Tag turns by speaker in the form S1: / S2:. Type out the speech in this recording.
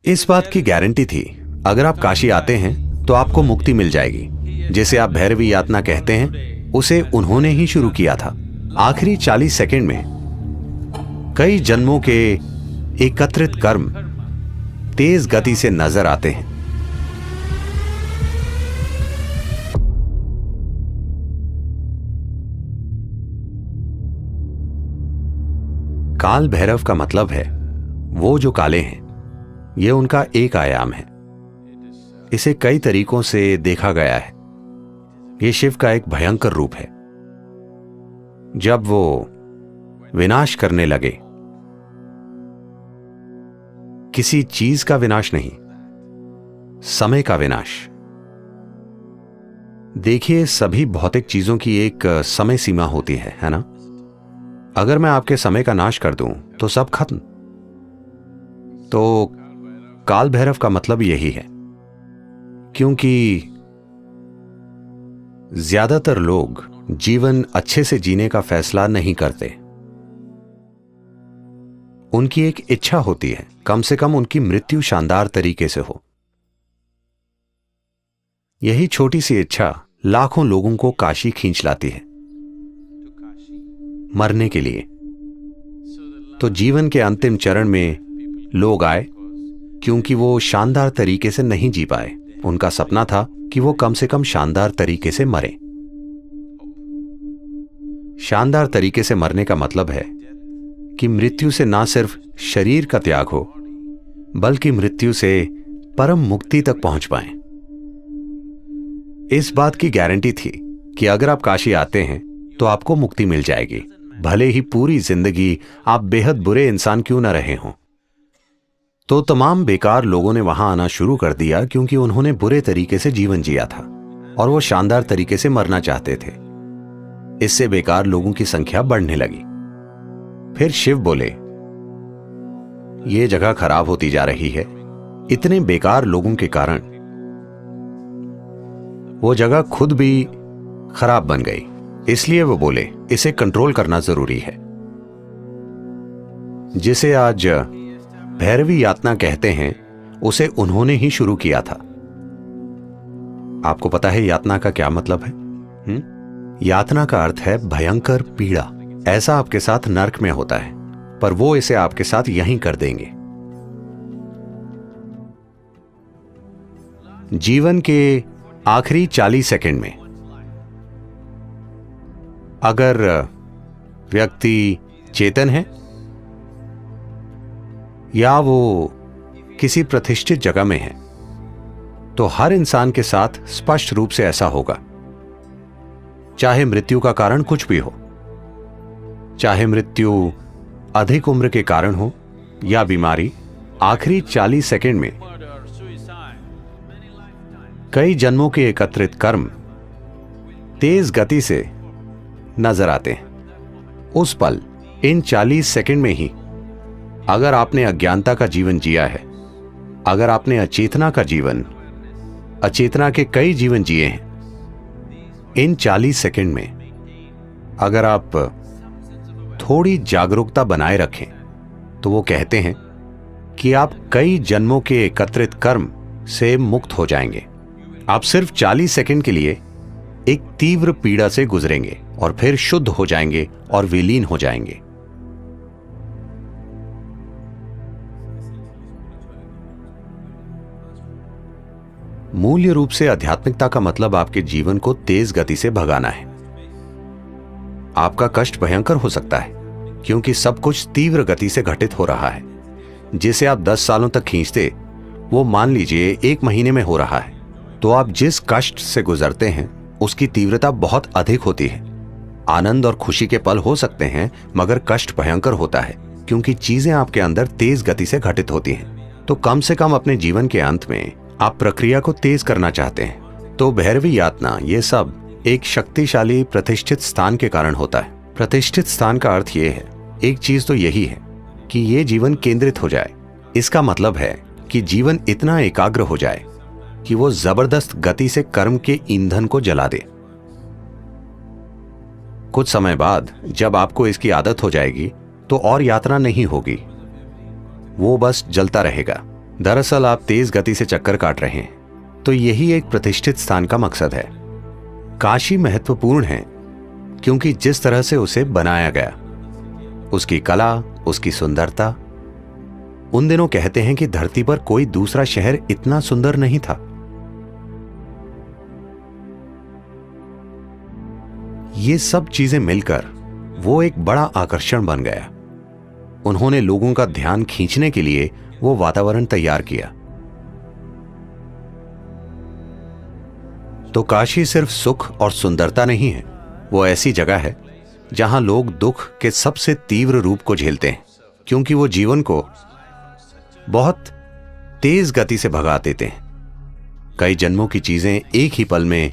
S1: इस बात की गारंटी थी, अगर आप काशी आते हैं तो आपको मुक्ति मिल जाएगी। जिसे आप भैरवी यातना कहते हैं, उसे उन्होंने ही शुरू किया था। आखिरी 40 सेकंड में कई जन्मों के एकत्रित कर्म तेज गति से नजर आते हैं। काल भैरव का मतलब है वो जो काले हैं। यह उनका एक आयाम है। इसे कई तरीकों से देखा गया है। यह शिव का एक भयंकर रूप है। जब वो विनाश करने लगे, किसी चीज का विनाश नहीं, समय का विनाश। देखिए, सभी भौतिक चीजों की एक समय सीमा होती है ना? अगर मैं आपके समय का नाश कर दूं तो सब खत्म। तो काल भैरव का मतलब यही है, क्योंकि ज्यादातर लोग जीवन अच्छे से जीने का फैसला नहीं करते। उनकी एक इच्छा होती है, कम से कम उनकी मृत्यु शानदार तरीके से हो। यही छोटी सी इच्छा लाखों लोगों को काशी खींच लाती है, मरने के लिए। तो जीवन के अंतिम चरण में लोग आए क्योंकि वो शानदार तरीके से नहीं जी पाए। उनका सपना था कि वो कम से कम शानदार तरीके से मरे। शानदार तरीके से मरने का मतलब है कि मृत्यु से ना सिर्फ शरीर का त्याग हो, बल्कि मृत्यु से परम मुक्ति तक पहुंच पाएं। इस बात की गारंटी थी कि अगर आप काशी आते हैं तो आपको मुक्ति मिल जाएगी, भले ही पूरी जिंदगी आप बेहद बुरे इंसान क्यों न रहे हों। तो तमाम बेकार लोगों ने वहां आना शुरू कर दिया क्योंकि उन्होंने बुरे तरीके से जीवन जिया था और वो शानदार तरीके से मरना चाहते थे। इससे बेकार लोगों की संख्या बढ़ने लगी। फिर शिव बोले, ये जगह खराब होती जा रही है। इतने बेकार लोगों के कारण वो जगह खुद भी खराब बन गई। इसलिए वो बोले, इसे कंट्रोल करना जरूरी है। जिसे आज भैरवी यातना कहते हैं, उसे उन्होंने ही शुरू किया था। आपको पता है यातना का क्या मतलब है? यातना का अर्थ है भयंकर पीड़ा। ऐसा आपके साथ नर्क में होता है, पर वो इसे आपके साथ यहीं कर देंगे। जीवन के आखिरी 40 सेकंड में अगर व्यक्ति चेतन है या वो किसी प्रतिष्ठित जगह में है, तो हर इंसान के साथ स्पष्ट रूप से ऐसा होगा। चाहे मृत्यु का कारण कुछ भी हो, चाहे मृत्यु अधिक उम्र के कारण हो या बीमारी, आखिरी 40 सेकंड में कई जन्मों के एकत्रित कर्म तेज गति से नजर आते हैं। उस पल, इन 40 सेकंड में ही, अगर आपने अज्ञानता का जीवन जिया है, अगर आपने अचेतना का जीवन, अचेतना के कई जीवन जिए हैं, इन 40 सेकंड में अगर आप थोड़ी जागरूकता बनाए रखें, तो वो कहते हैं कि आप कई जन्मों के एकत्रित कर्म से मुक्त हो जाएंगे। आप सिर्फ 40 सेकंड के लिए एक तीव्र पीड़ा से गुजरेंगे और फिर शुद्ध हो जाएंगे और विलीन हो जाएंगे। मूल्य रूप से आध्यात्मिकता का मतलब आपके जीवन को तेज गति से भगाना है। आपका कष्ट भयंकर हो सकता है क्योंकि सब कुछ तीव्र गति से घटित हो रहा है। जिसे आप 10 सालों तक खींचते, वो मान लीजिए 1 महीने में हो रहा है। तो आप जिस कष्ट से गुजरते हैं उसकी तीव्रता बहुत अधिक होती है। आनंद और खुशी के पल हो सकते हैं, मगर कष्ट भयंकर होता है क्योंकि चीजें आपके अंदर तेज गति से घटित होती हैं। तो कम से कम अपने जीवन के अंत में आप प्रक्रिया को तेज करना चाहते हैं। तो भैरवी यातना, ये सब एक शक्तिशाली प्रतिष्ठित स्थान के कारण होता है। प्रतिष्ठित स्थान का अर्थ ये है, एक चीज तो यही है कि ये जीवन केंद्रित हो जाए। इसका मतलब है कि जीवन इतना एकाग्र हो जाए कि वो जबरदस्त गति से कर्म के ईंधन को जला दे। कुछ समय बाद जब आपको इसकी आदत हो जाएगी, तो और यात्रा नहीं होगी, वो बस जलता रहेगा। दरअसल आप तेज गति से चक्कर काट रहे हैं, तो यही एक प्रतिष्ठित स्थान का मकसद है। काशी महत्वपूर्ण है क्योंकि जिस तरह से उसे बनाया गया, उसकी कला, उसकी सुंदरता। उन दिनों कहते हैं कि धरती पर कोई दूसरा शहर इतना सुंदर नहीं था। ये सब चीजें मिलकर वो एक बड़ा आकर्षण बन गया। उन्होंने लोगों का ध्यान खींचने के लिए वो वातावरण तैयार किया। तो काशी सिर्फ सुख और सुंदरता नहीं है, वो ऐसी जगह है जहां लोग दुख के सबसे तीव्र रूप को झेलते हैं, क्योंकि वो जीवन को बहुत तेज गति से भगा देते हैं। कई जन्मों की चीजें एक ही पल में